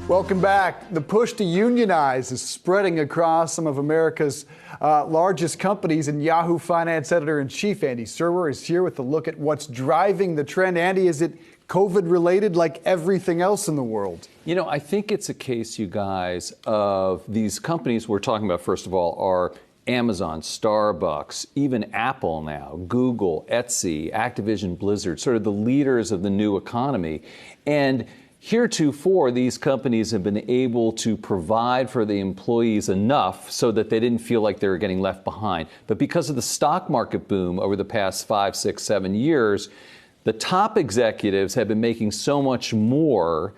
Welcome back. The push to unionize is spreading across some of America's largest companies, and Yahoo Finance Editor-in-Chief Andy Serwer is here with a look at what's driving the trend. Andy, is it COVID-related like everything else in the world? You know, I think it's a case, you guys, of these companies we're talking about, first of all, are Amazon, Starbucks, even Apple now, Google, Etsy, Activision, Blizzard, sort of the leaders of the new economy. And heretofore, these companies have been able to provide for the employees enough so that they didn't feel like they were getting left behind. But because of the stock market boom over the past 5, 6, 7 years, the top executives have been making so much more,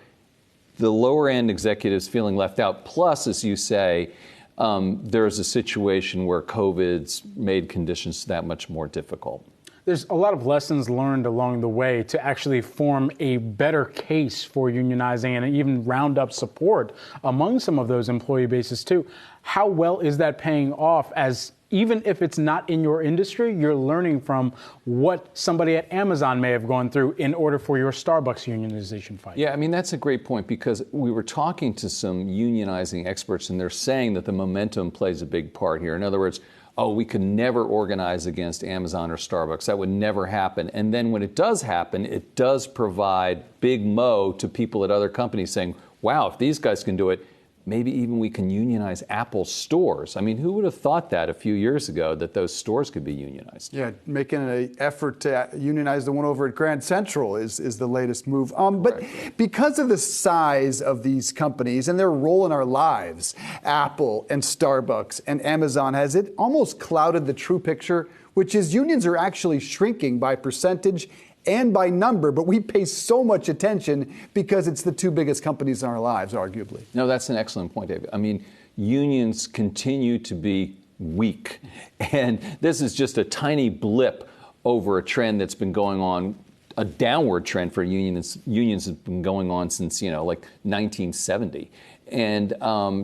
the lower end executives feeling left out. Plus, as you say, there's a situation where COVID's made conditions that much more difficult. There's a lot of lessons learned along the way to actually form a better case for unionizing and even round up support among some of those employee bases too. How well is that paying off, as even if it's not in your industry, you're learning from what somebody at Amazon may have gone through in order for your Starbucks unionization fight? Yeah, I mean, that's a great point, because we were talking to some unionizing experts, and they're saying that the momentum plays a big part here. In other words, oh, we could never organize against Amazon or Starbucks. That would never happen. And then when it does happen, it does provide big mo to people at other companies saying, wow, if these guys can do it, maybe even we can unionize Apple stores. I mean, who would have thought that a few years ago, that those stores could be unionized? Yeah, making an effort to unionize the one over at Grand Central is the latest move. But because of the size of these companies and their role in our lives, Apple and Starbucks and Amazon, has it almost clouded the true picture, which is unions are actually shrinking by percentage and by number, but we pay so much attention because it's the two biggest companies in our lives, arguably. No, that's an excellent point, David. I mean, unions continue to be weak, and this is just a tiny blip over a trend that's been going on, a downward trend for unions. Unions have been going on since, like 1970. And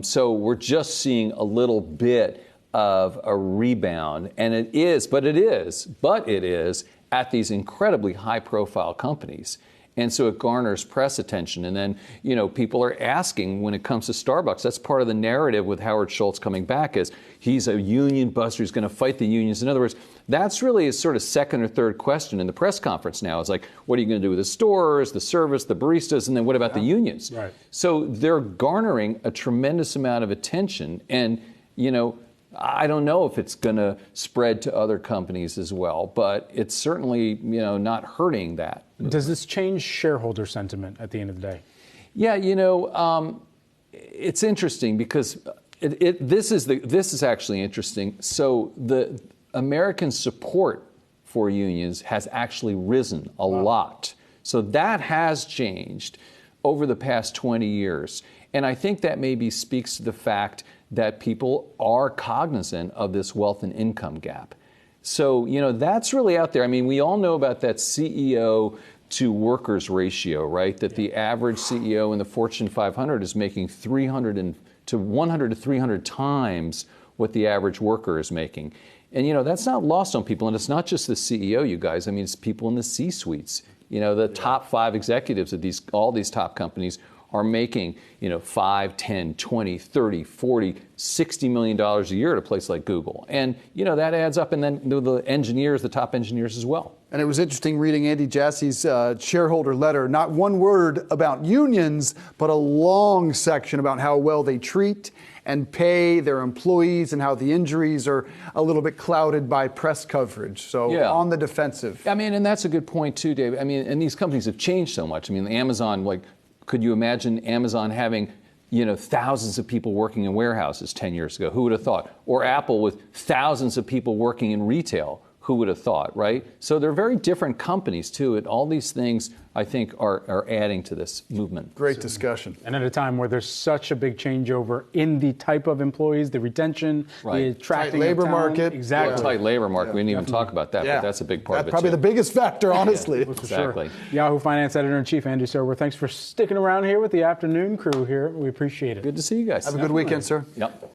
so we're just seeing a little bit of a rebound, and it is at these incredibly high-profile companies. And so it garners press attention. And then, people are asking when it comes to Starbucks. That's part of the narrative with Howard Schultz coming back, is he's a union buster, he's going to fight the unions. In other words, that's really a sort of second or third question in the press conference now. It's like, what are you going to do with the stores, the service, the baristas, and then what about the unions? Right. So they're garnering a tremendous amount of attention. And, I don't know if it's going to spread to other companies as well, but it's certainly, not hurting that. Does this change shareholder sentiment at the end of the day? Yeah, it's interesting because this is actually interesting. So the American support for unions has actually risen a lot. So that has changed over the past 20 years. And I think that maybe speaks to the fact that people are cognizant of this wealth and income gap. So, that's really out there. I mean, we all know about that CEO to workers ratio, right? That the average CEO in the Fortune 500 is making 100 to 300 times what the average worker is making. And, that's not lost on people. And it's not just the CEO, you guys. I mean, it's people in the C-suites. The top 5 executives of all these top companies are making, $5, $10, $20, $30, $40, $60 million a year at a place like Google. And, that adds up. And then the engineers, the top engineers as well. And it was interesting reading Andy Jassy's shareholder letter. Not one word about unions, but a long section about how well they treat and pay their employees and how the injuries are a little bit clouded by press coverage. So on the defensive. I mean, and that's a good point too, Dave. I mean, and these companies have changed so much. I mean, Amazon, could you imagine Amazon having, thousands of people working in warehouses 10 years ago? Who would have thought? Or Apple with thousands of people working in retail. Who would have thought, right? So they're very different companies, too. And all these things, I think, are adding to this movement. Great discussion. And at a time where there's such a big changeover in the type of employees, the retention, the attracting tight labor market. Exactly. Tight labor market. We didn't even talk about that, but that's a big part of it, probably too. the biggest factor, honestly. Exactly. Sure. Yahoo Finance Editor-in-Chief Andy Serwer, thanks for sticking around here with the afternoon crew here. We appreciate it. Good to see you guys. Have a good weekend, sir. Yep.